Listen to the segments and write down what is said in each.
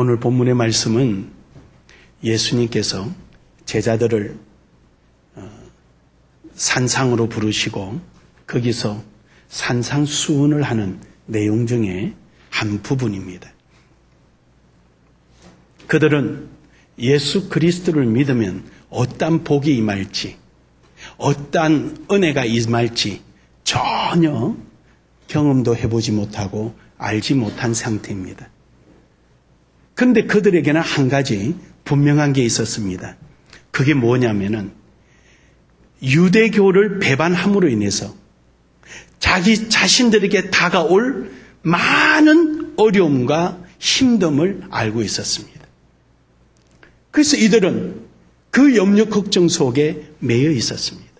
오늘 본문의 말씀은 예수님께서 제자들을 산상으로 부르시고 거기서 산상수훈을 하는 내용 중에 한 부분입니다. 그들은 예수 그리스도를 믿으면 어떠한 복이 임할지, 어떠한 은혜가 임할지 전혀 경험도 해보지 못하고 알지 못한 상태입니다. 그런데 그들에게는 한 가지 분명한 게 있었습니다. 그게 뭐냐면은 유대교를 배반함으로 인해서 자기 자신들에게 다가올 많은 어려움과 힘듦을 알고 있었습니다. 그래서 이들은 그 염려 걱정 속에 매여 있었습니다.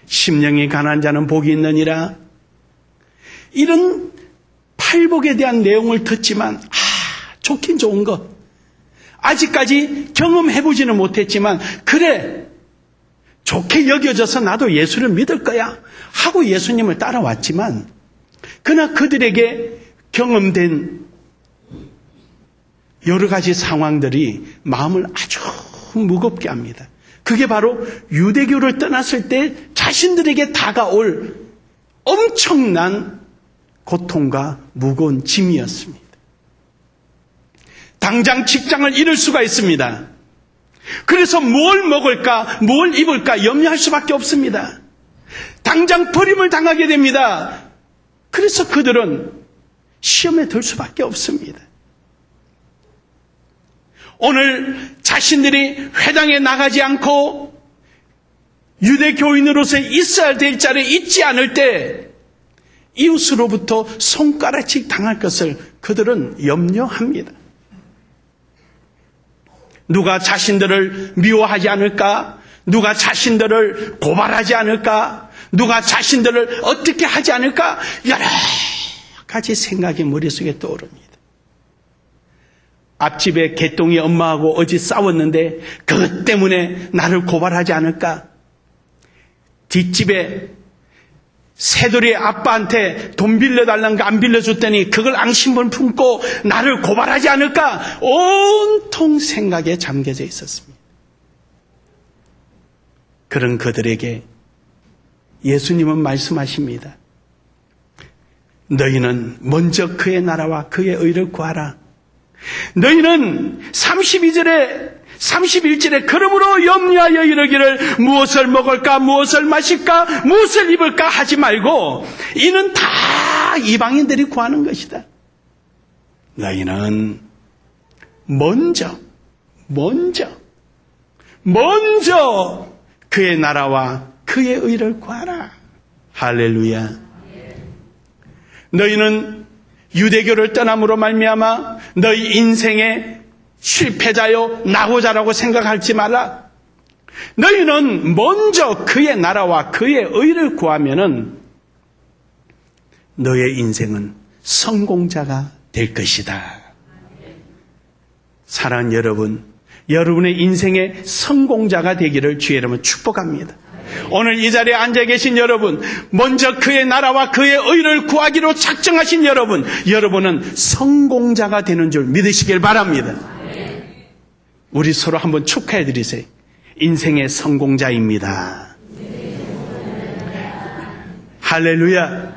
심령이 가난한 자는 복이 있느니라, 이런 팔복에 대한 내용을 듣지만 좋긴 좋은 것, 아직까지 경험해보지는 못했지만 그래 좋게 여겨져서 나도 예수를 믿을 거야 하고 예수님을 따라왔지만, 그러나 그들에게 경험된 여러 가지 상황들이 마음을 아주 무겁게 합니다. 그게 바로 유대교를 떠났을 때 자신들에게 다가올 엄청난 고통과 무거운 짐이었습니다. 당장 직장을 잃을 수가 있습니다. 그래서 뭘 먹을까, 뭘 입을까 염려할 수밖에 없습니다. 당장 버림을 당하게 됩니다. 그래서 그들은 시험에 들 수밖에 없습니다. 오늘 자신들이 회당에 나가지 않고 유대교인으로서 있어야 될 자리에 있지 않을 때 이웃으로부터 손가락질 당할 것을 그들은 염려합니다. 누가 자신들을 미워하지 않을까? 누가 자신들을 고발하지 않을까? 누가 자신들을 어떻게 하지 않을까? 여러 가지 생각이 머릿속에 떠오릅니다. 앞집에 개똥이 엄마하고 어제 싸웠는데 그것 때문에 나를 고발하지 않을까? 뒷집에 새돌이 아빠한테 돈 빌려달라는 거 안 빌려줬더니 그걸 앙심을 품고 나를 고발하지 않을까? 온통 생각에 잠겨져 있었습니다. 그런 그들에게 예수님은 말씀하십니다. 너희는 먼저 그의 나라와 그의 의를 구하라. 너희는 31절에 그러므로 염려하여 이르기를 무엇을 먹을까, 무엇을 마실까, 무엇을 입을까 하지 말고 이는 다 이방인들이 구하는 것이다. 너희는 먼저 그의 나라와 그의 의를 구하라. 할렐루야. 너희는 유대교를 떠남으로 말미암아 너희 인생의 실패자요 낙오자라고 생각하지 말라. 너희는 먼저 그의 나라와 그의 의를 구하면은 너의 인생은 성공자가 될 것이다. 사랑하는 여러분, 여러분의 인생의 성공자가 되기를 주의 이름으로 축복합니다. 오늘 이 자리에 앉아 계신 여러분, 먼저 그의 나라와 그의 의를 구하기로 작정하신 여러분은 성공자가 되는 줄 믿으시길 바랍니다. 우리 서로 한번 축하해 드리세요. 인생의 성공자입니다. 할렐루야.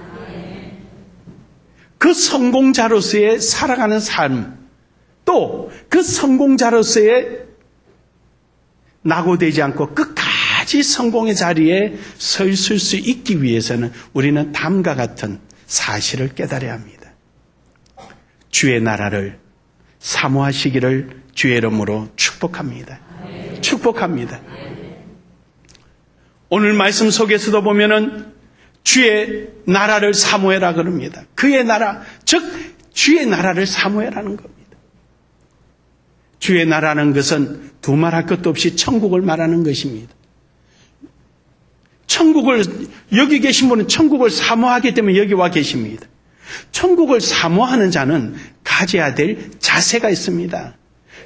그 성공자로서의 살아가는 삶, 또 그 성공자로서의 낙오되지 않고 끝까지 성공의 자리에 서 있을 수 있기 위해서는 우리는 다음과 같은 사실을 깨달아야 합니다. 주의 나라를 사모하시기를 주의 이름으로 축복합니다. 축복합니다. 오늘 말씀 속에서도 보면은 주의 나라를 사모해라 그럽니다. 그의 나라, 즉 주의 나라를 사모해라는 겁니다. 주의 나라는 것은 두말할 것도 없이 천국을 말하는 것입니다. 천국을, 여기 계신 분은 천국을 사모하기 때문에 여기 와 계십니다. 천국을 사모하는 자는 가져야 될 자세가 있습니다.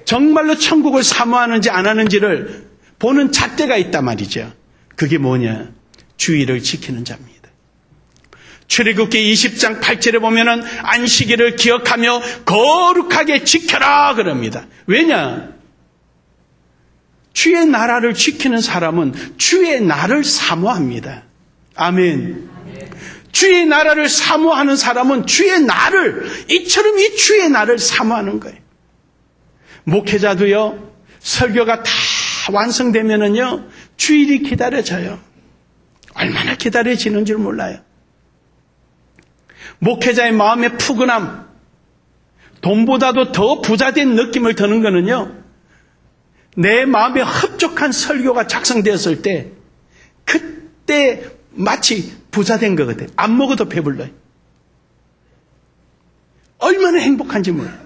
정말로 천국을 사모하는지 안 하는지를 보는 잣대가 있단 말이죠. 그게 뭐냐? 주의를 지키는 자입니다. 출애굽기 20장 8절에 보면은 안식일을 기억하며 거룩하게 지켜라 그럽니다. 왜냐? 주의 나라를 지키는 사람은 주의 날을 사모합니다. 아멘. 주의 나라를 사모하는 사람은 주의 날을, 이처럼 이 주의 날을 사모하는 거예요. 목회자도요, 설교가 다 완성되면은요, 주일이 기다려져요. 얼마나 기다려지는 줄 몰라요. 목회자의 마음의 푸근함, 돈보다도 더 부자된 느낌을 드는 거는요, 내 마음에 흡족한 설교가 작성되었을 때, 그때 마치 부자된 것 같아요. 안 먹어도 배불러요. 얼마나 행복한지 몰라요.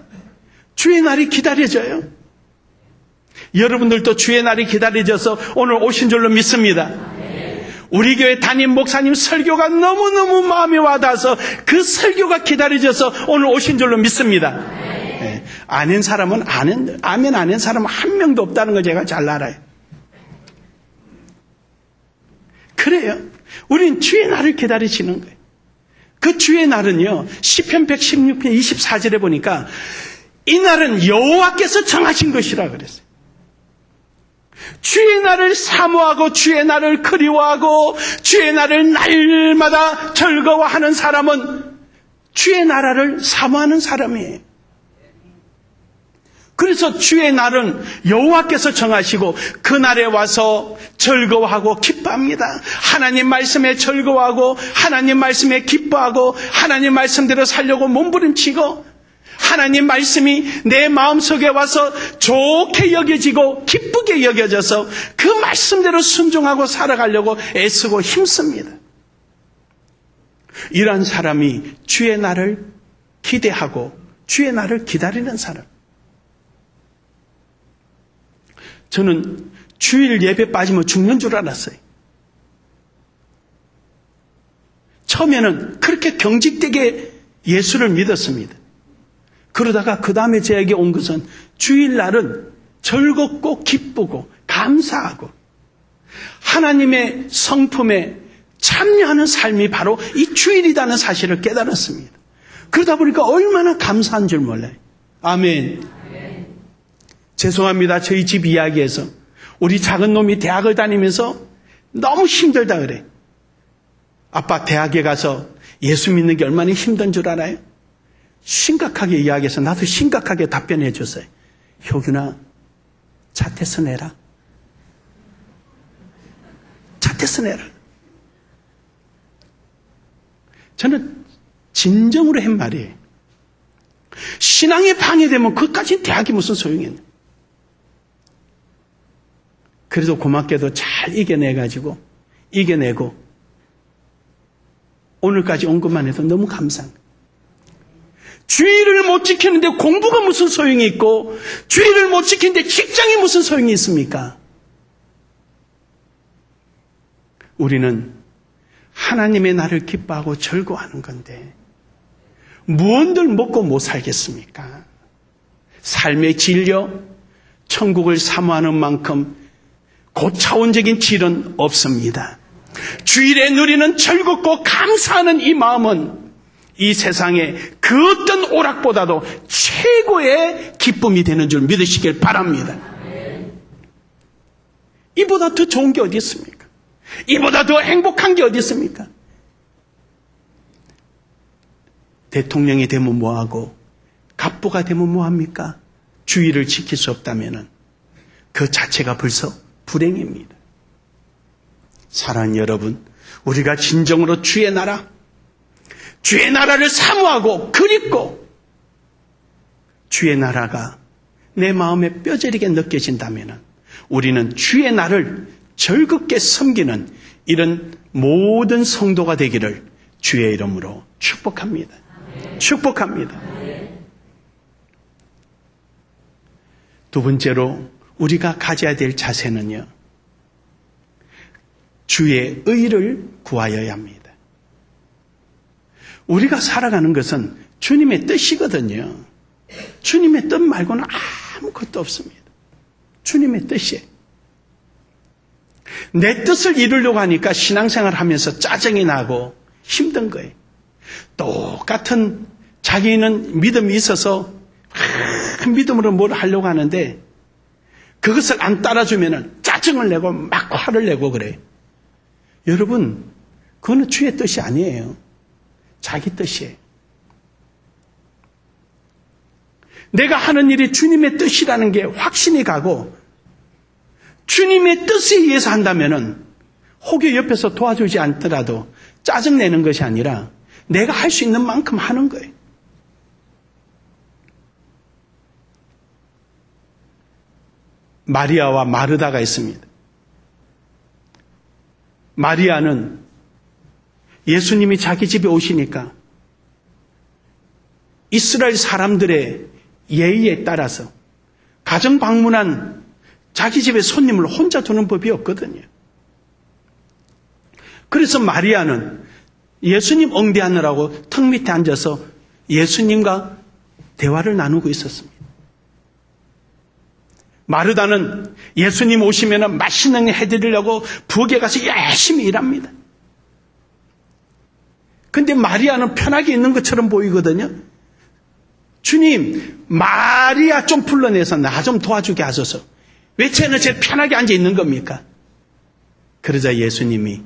주의 날이 기다려져요. 여러분들도 주의 날이 기다려져서 오늘 오신 줄로 믿습니다. 우리 교회 담임 목사님 설교가 너무너무 마음에 와닿아서 그 설교가 기다려져서 오늘 오신 줄로 믿습니다. 아는 사람은 아멘 아는 사람은 한 명도 없다는 걸 제가 잘 알아요. 그래요. 우린 주의 날을 기다리시는 거예요. 그 주의 날은요, 시편 116편 24절에 보니까 이 날은 여호와께서 정하신 것이라 그랬어요. 주의 날을 사모하고 주의 날을 그리워하고 주의 날을 날마다 즐거워하는 사람은 주의 나라를 사모하는 사람이에요. 그래서 주의 날은 여호와께서 정하시고 그 날에 와서 즐거워하고 기뻐합니다. 하나님 말씀에 즐거워하고 하나님 말씀에 기뻐하고 하나님 말씀대로 살려고 몸부림치고 하나님 말씀이 내 마음속에 와서 좋게 여겨지고 기쁘게 여겨져서 그 말씀대로 순종하고 살아가려고 애쓰고 힘씁니다. 이러한 사람이 주의 날을 기대하고 주의 날을 기다리는 사람. 저는 주일 예배 빠지면 죽는 줄 알았어요. 처음에는 그렇게 경직되게 예수를 믿었습니다. 그러다가 그 다음에 저에게 온 것은 주일날은 즐겁고 기쁘고 감사하고 하나님의 성품에 참여하는 삶이 바로 이 주일이라는 사실을 깨달았습니다. 그러다 보니까 얼마나 감사한 줄 몰라요. 아멘. 죄송합니다. 저희 집 이야기에서 우리 작은 놈이 대학을 다니면서 너무 힘들다 그래. 아빠 대학에 가서 예수 믿는 게 얼마나 힘든 줄 알아요? 심각하게 이야기해서 나도 심각하게 답변해 줬어요. 효균아, 자퇴서 내라. 자퇴서 내라. 저는 진정으로 한 말이에요. 신앙에 방해되면 그것까지 대학이 무슨 소용이 있나. 그래도 고맙게도 잘 이겨내고 오늘까지 온 것만 해도 너무 감사합니다. 주의를 못 지키는데 공부가 무슨 소용이 있고 주의를 못 지키는데 직장이 무슨 소용이 있습니까? 우리는 하나님의 나를 기뻐하고 즐거워하는 건데 무언들 먹고 못 살겠습니까? 삶의 진려, 천국을 사모하는 만큼 고차원적인 질은 없습니다. 주일에 누리는 즐겁고 감사하는 이 마음은 이 세상에 그 어떤 오락보다도 최고의 기쁨이 되는 줄 믿으시길 바랍니다. 이보다 더 좋은 게 어디 있습니까? 이보다 더 행복한 게 어디 있습니까? 대통령이 되면 뭐하고 갑부가 되면 뭐합니까? 주의를 지킬 수 없다면 그 자체가 벌써 불행입니다. 사랑하는 여러분, 우리가 진정으로 주의 나라를 사모하고 그립고 주의 나라가 내 마음에 뼈저리게 느껴진다면 우리는 주의 날을 즐겁게 섬기는 이런 모든 성도가 되기를 주의 이름으로 축복합니다. 축복합니다. 두 번째로 우리가 가져야 될 자세는요, 주의 의를 구하여야 합니다. 우리가 살아가는 것은 주님의 뜻이거든요. 주님의 뜻 말고는 아무것도 없습니다. 주님의 뜻이에요. 내 뜻을 이루려고 하니까 신앙생활 하면서 짜증이 나고 힘든 거예요. 똑같은 자기는 믿음이 있어서 큰 믿음으로 뭘 하려고 하는데 그것을 안 따라주면 짜증을 내고 막 화를 내고 그래. 여러분, 그거는 주의 뜻이 아니에요. 자기 뜻이에요. 내가 하는 일이 주님의 뜻이라는 게 확신이 가고 주님의 뜻에 의해서 한다면은 혹여 옆에서 도와주지 않더라도 짜증내는 것이 아니라 내가 할 수 있는 만큼 하는 거예요. 마리아와 마르다가 있습니다. 마리아는 예수님이 자기 집에 오시니까 이스라엘 사람들의 예의에 따라서 가정 방문한 자기 집에 손님을 혼자 두는 법이 없거든요. 그래서 마리아는 예수님 응대하느라고 턱 밑에 앉아서 예수님과 대화를 나누고 있었습니다. 마르다는 예수님 오시면 맛있는 거 해드리려고 부엌에 가서 열심히 일합니다. 근데 마리아는 편하게 있는 것처럼 보이거든요. 주님, 마리아 좀 불러내서 나 좀 도와주게 하소서. 왜 쟤는 제일 편하게 앉아 있는 겁니까? 그러자 예수님이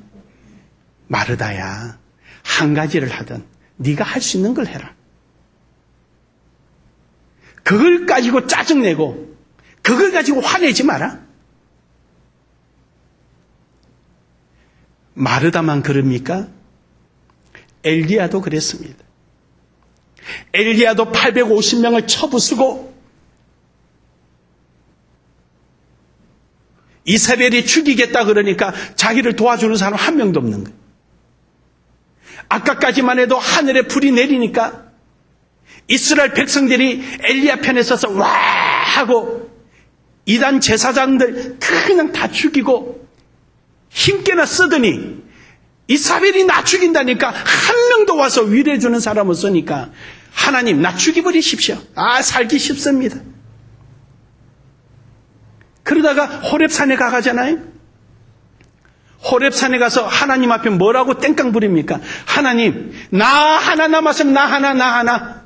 마르다야, 한 가지를 하든 네가 할 수 있는 걸 해라. 그걸 가지고 짜증내고 그걸 가지고 화내지 마라. 마르다만 그럽니까? 엘리야도 그랬습니다. 엘리야도 850명을 쳐부수고 이스라엘이 죽이겠다 그러니까 자기를 도와주는 사람 한 명도 없는 거예요. 아까까지만 해도 하늘에 불이 내리니까 이스라엘 백성들이 엘리야 편에 서서 와 하고 이단 제사장들 그냥 다 죽이고 힘께나 쓰더니 이사벨이 나 죽인다니까 한 명도 와서 위로해 주는 사람 없으니까 하나님 나 죽여버리십시오. 살기 쉽습니다. 그러다가 호렙산에 가잖아요. 호렙산에 가서 하나님 앞에 뭐라고 땡깡 부립니까? 하나님 나 하나 남았으면 나 하나.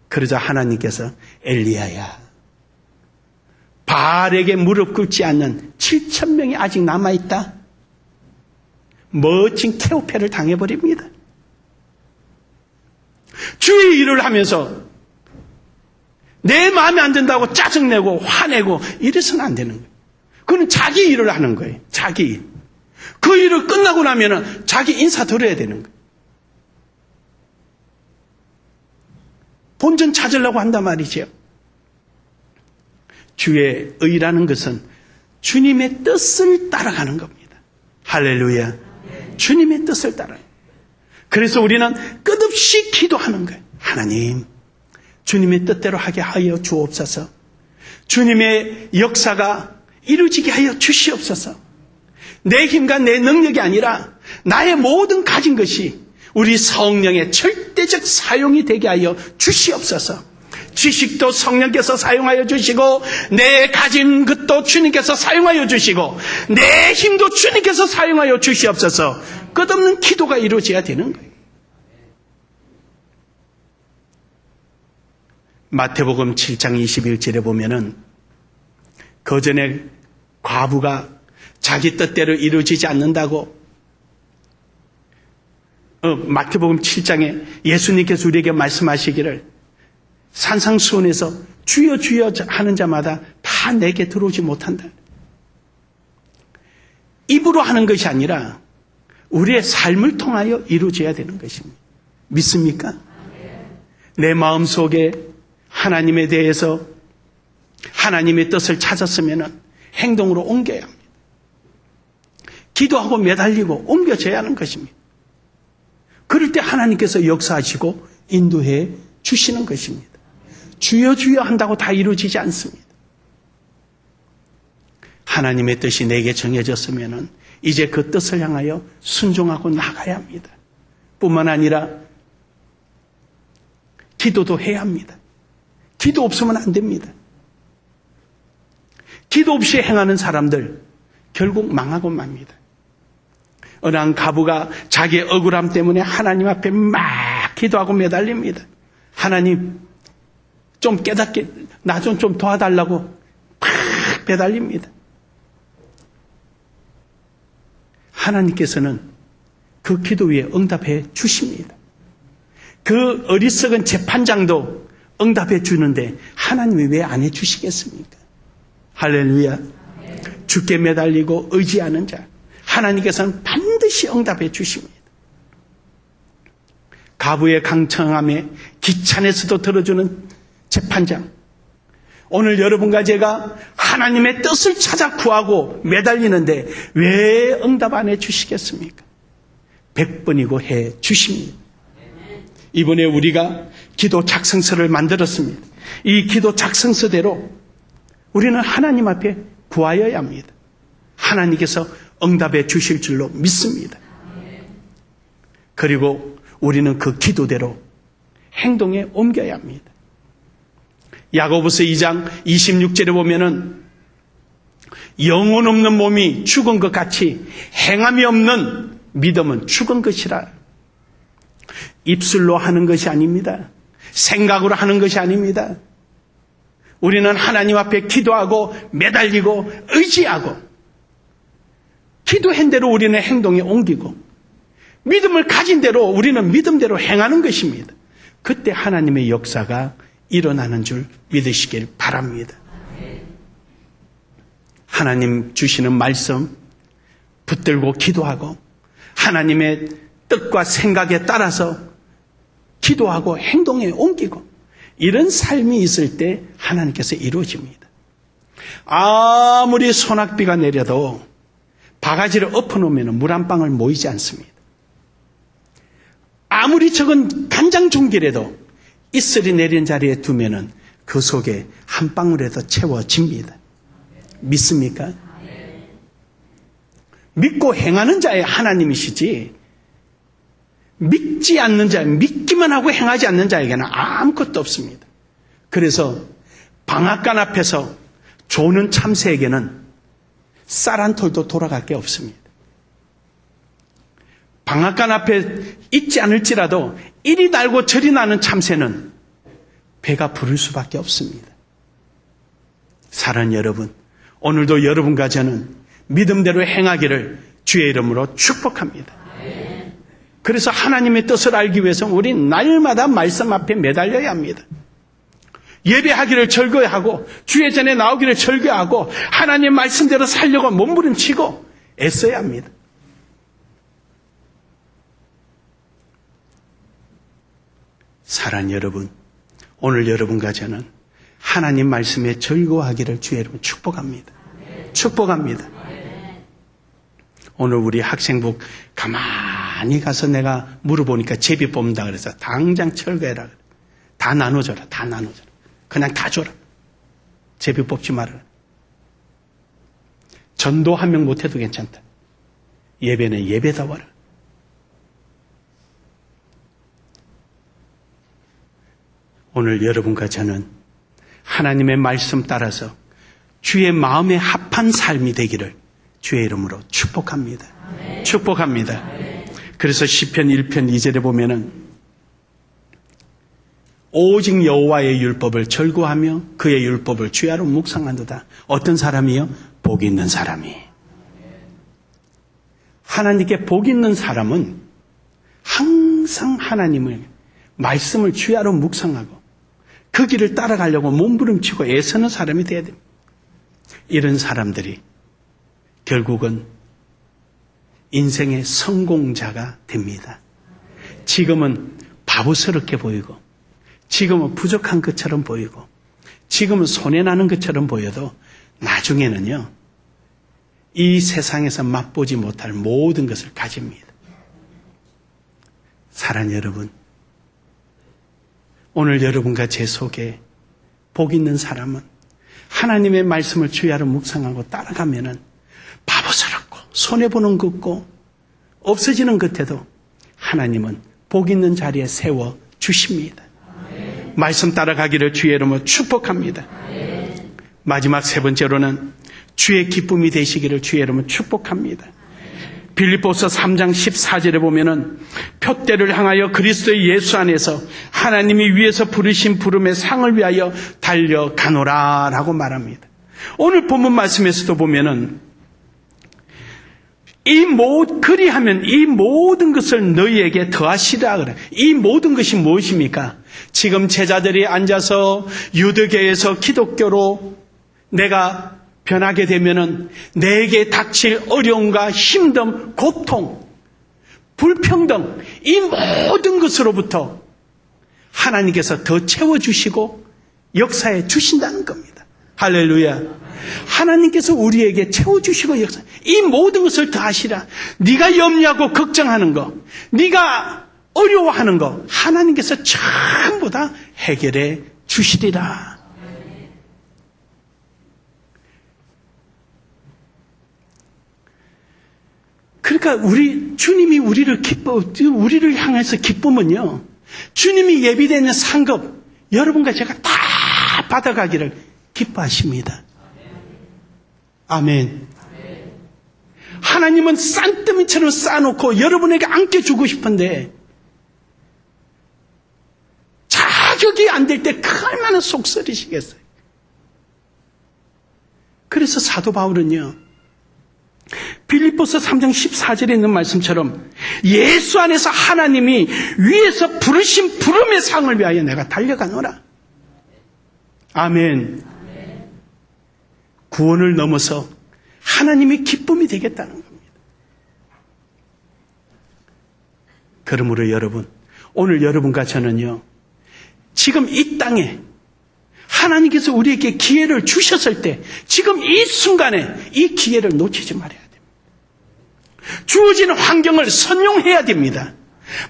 그러자 하나님께서 엘리야야, 바알에게 무릎 꿇지 않는 7,000명이 아직 남아있다. 멋진 케오페를 당해버립니다. 주의 일을 하면서 내 마음에 안 든다고 짜증내고 화내고 이래서는 안 되는 거예요. 그건 자기 일을 하는 거예요. 자기 일. 그 일을 끝나고 나면은 자기 인사 드려야 되는 거예요. 본전 찾으려고 한단 말이죠. 주의 의라는 것은 주님의 뜻을 따라가는 겁니다. 할렐루야. 주님의 뜻을 따라요. 그래서 우리는 끝없이 기도하는 거예요. 하나님, 주님의 뜻대로 하게 하여 주옵소서. 주님의 역사가 이루어지게 하여 주시옵소서. 내 힘과 내 능력이 아니라 나의 모든 가진 것이 우리 성령의 절대적 사용이 되게 하여 주시옵소서. 지식도 성령께서 사용하여 주시고 내 가진 것도 주님께서 사용하여 주시고 내 힘도 주님께서 사용하여 주시옵소서. 끝없는 기도가 이루어져야 되는 거예요. 마태복음 7장 21절에 보면은 그 전에 과부가 자기 뜻대로 이루어지지 않는다고 마태복음 7장에 예수님께서 우리에게 말씀하시기를 산상수훈에서 주여 주여 하는 자마다 다 내게 들어오지 못한다. 입으로 하는 것이 아니라 우리의 삶을 통하여 이루어져야 되는 것입니다. 믿습니까? 내 마음속에 하나님에 대해서 하나님의 뜻을 찾았으면 행동으로 옮겨야 합니다. 기도하고 매달리고 옮겨져야 하는 것입니다. 그럴 때 하나님께서 역사하시고 인도해 주시는 것입니다. 주여 주여 한다고 다 이루어지지 않습니다. 하나님의 뜻이 내게 정해졌으면 이제 그 뜻을 향하여 순종하고 나가야 합니다. 뿐만 아니라 기도도 해야 합니다. 기도 없으면 안 됩니다. 기도 없이 행하는 사람들 결국 망하고 맙니다. 어느 한 가부가 자기의 억울함 때문에 하나님 앞에 막 기도하고 매달립니다. 하나님, 좀 깨닫게, 나 좀 도와달라고 막 매달립니다. 하나님께서는 그 기도 위에 응답해 주십니다. 그 어리석은 재판장도 응답해 주는데 하나님이 왜 안 해 주시겠습니까? 할렐루야. 주께 매달리고 의지하는 자, 하나님께서는 반드시 응답해 주십니다. 가부의 강청함에 기찬에서도 들어주는 재판장, 오늘 여러분과 제가 하나님의 뜻을 찾아 구하고 매달리는데 왜 응답 안 해 주시겠습니까? 100번이고 해 주십니다. 이번에 우리가 기도 작성서를 만들었습니다. 이 기도 작성서대로 우리는 하나님 앞에 구하여야 합니다. 하나님께서 응답해 주실 줄로 믿습니다. 그리고 우리는 그 기도대로 행동에 옮겨야 합니다. 야고보서 2장 26절에 보면은 영혼 없는 몸이 죽은 것 같이 행함이 없는 믿음은 죽은 것이라. 입술로 하는 것이 아닙니다. 생각으로 하는 것이 아닙니다. 우리는 하나님 앞에 기도하고 매달리고 의지하고 기도한 대로 우리는 행동에 옮기고 믿음을 가진 대로 우리는 믿음대로 행하는 것입니다. 그때 하나님의 역사가 일어나는 줄 믿으시길 바랍니다. 하나님 주시는 말씀 붙들고 기도하고 하나님의 뜻과 생각에 따라서 기도하고 행동에 옮기고 이런 삶이 있을 때 하나님께서 이루어집니다. 아무리 소낙비가 내려도 바가지를 엎어놓으면 물 한 방울 모이지 않습니다. 아무리 적은 간장 종기라도 이슬이 내린 자리에 두면은 그 속에 한 방울에도 채워집니다. 믿습니까? 믿고 행하는 자의 하나님이시지 믿지 않는 자, 믿기만 하고 행하지 않는 자에게는 아무것도 없습니다. 그래서 방앗간 앞에서 조는 참새에게는 쌀 한 톨도 돌아갈 게 없습니다. 방앗간 앞에 있지 않을지라도 이리 날고 저리 나는 참새는 배가 부를 수밖에 없습니다. 사랑하는 여러분, 오늘도 여러분과 저는 믿음대로 행하기를 주의 이름으로 축복합니다. 그래서 하나님의 뜻을 알기 위해서 우린 날마다 말씀 앞에 매달려야 합니다. 예배하기를 즐거워하고 주의 전에 나오기를 즐거워하고 하나님 말씀대로 살려고 몸부림치고 애써야 합니다. 사랑하는 여러분, 오늘 여러분과 저는 하나님 말씀에 즐거워하기를 주의 이름으로 축복합니다. 축복합니다. 오늘 우리 학생복 가만히 가서 내가 물어보니까 제비 뽑는다 그래서 당장 철거해라. 다 나눠줘라. 다 나눠줘라. 그냥 다 줘라. 제비 뽑지 말아라. 전도 한 명 못해도 괜찮다. 예배는 예배다워라. 오늘 여러분과 저는 하나님의 말씀 따라서 주의 마음에 합한 삶이 되기를 주의 이름으로 축복합니다. 아멘. 축복합니다. 아멘. 그래서 시편 1편 2절에 보면은 오직 여호와의 율법을 즐거워하며 그의 율법을 주야로 묵상한도다. 어떤 사람이요? 복 있는 사람이. 하나님께 복 있는 사람은 항상 하나님을 말씀을 주야로 묵상하고 그 길을 따라가려고 몸부림치고 애쓰는 사람이 돼야 됩니다. 이런 사람들이 결국은 인생의 성공자가 됩니다. 지금은 바보스럽게 보이고 지금은 부족한 것처럼 보이고 지금은 손해나는 것처럼 보여도 나중에는요 이 세상에서 맛보지 못할 모든 것을 가집니다. 사랑하는 여러분, 오늘 여러분과 제 속에 복 있는 사람은 하나님의 말씀을 주야로 묵상하고 따라가면은 바보스럽고 손해보는 것 없고 없어지는 것에도 하나님은 복 있는 자리에 세워 주십니다. 아멘. 말씀 따라가기를 주의 이름으로 축복합니다. 아멘. 마지막 세 번째로는 주의 기쁨이 되시기를 주의 이름으로 축복합니다. 빌립보서 3장 14절에 보면은 표대를 향하여 그리스도의 예수 안에서 하나님이 위에서 부르신 부름의 상을 위하여 달려가노라 라고 말합니다. 오늘 본문 말씀에서도 보면은 그리하면 이 모든 것을 너희에게 더하시라 그래. 이 모든 것이 무엇입니까? 지금 제자들이 앉아서 유대교에서 기독교로 내가 변하게 되면은 내게 닥칠 어려움과 힘듦, 고통, 불평등 이 모든 것으로부터 하나님께서 더 채워주시고 역사해 주신다는 겁니다. 할렐루야. 하나님께서 우리에게 채워주시고 이 모든 것을 다 하시라. 네가 염려하고 걱정하는 거, 네가 어려워하는 거 하나님께서 전부 다 해결해 주시리라. 그러니까 주님이 우리를 향해서 기쁨은요, 주님이 예비되는 상급 여러분과 제가 다 받아가기를 기뻐하십니다. 아멘. 하나님은 싼더미처럼 쌓아놓고 여러분에게 안겨주고 싶은데 자격이 안 될 때 얼마나 속쓰리시겠어요. 그래서 사도 바울은요, 빌립보서 3장 14절에 있는 말씀처럼 예수 안에서 하나님이 위에서 부르신 부름의 상을 위하여 내가 달려가노라. 아멘. 구원을 넘어서 하나님의 기쁨이 되겠다는 겁니다. 그러므로 여러분, 오늘 여러분과 저는요, 지금 이 땅에 하나님께서 우리에게 기회를 주셨을 때 지금 이 순간에 이 기회를 놓치지 말아야 됩니다. 주어지는 환경을 선용해야 됩니다.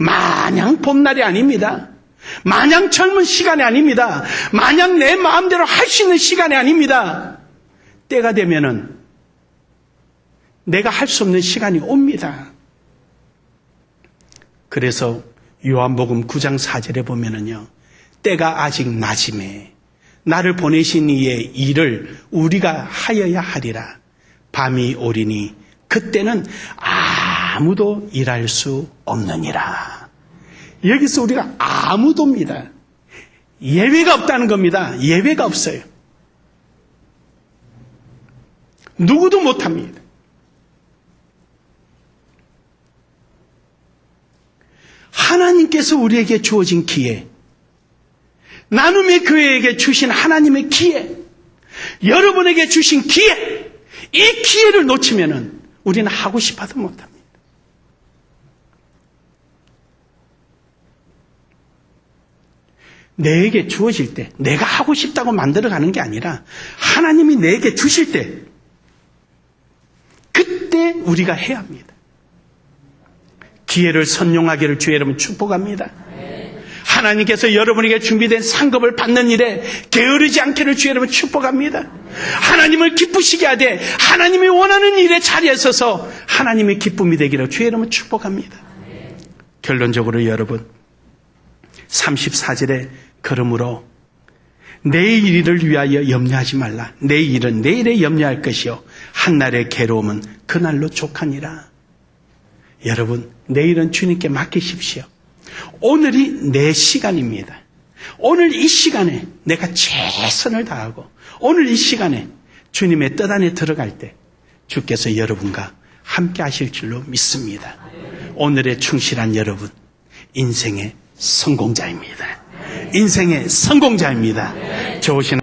마냥 봄날이 아닙니다. 마냥 젊은 시간이 아닙니다. 마냥 내 마음대로 할 수 있는 시간이 아닙니다. 때가 되면은 내가 할 수 없는 시간이 옵니다. 그래서 요한복음 9장 4절에 보면은요, 때가 아직 낮음에 나를 보내신 이의 일을 우리가 하여야 하리라. 밤이 오리니 그때는 아무도 일할 수 없느니라. 여기서 우리가 아무도입니다. 예외가 없다는 겁니다. 예외가 없어요. 누구도 못합니다. 하나님께서 우리에게 주어진 기회, 나눔의 교회에게 주신 하나님의 기회, 여러분에게 주신 기회, 이 기회를 놓치면은 우리는 하고 싶어도 못합니다. 내게 주어질 때 내가 하고 싶다고 만들어가는 게 아니라 하나님이 내게 주실 때 그때 우리가 해야 합니다. 기회를 선용하기를 주의 이름으로 축복합니다. 하나님께서 여러분에게 준비된 상급을 받는 일에 게으르지 않기를 주의 이름으로 축복합니다. 하나님을 기쁘시게 하되 하나님이 원하는 일에 자리에 서서 하나님의 기쁨이 되기를 주의 이름으로 축복합니다. 결론적으로 여러분, 34절에 그러므로 내일 일을 위하여 염려하지 말라. 내일 일은 내일에 염려할 것이요 한날의 괴로움은 그날로 족하니라. 여러분, 내일은 주님께 맡기십시오. 오늘이 내 시간입니다. 오늘 이 시간에 내가 최선을 다하고 오늘 이 시간에 주님의 뜻 안에 들어갈 때 주께서 여러분과 함께 하실 줄로 믿습니다. 오늘의 충실한 여러분, 인생의 성공자입니다. 인생의 성공자입니다. 좋으신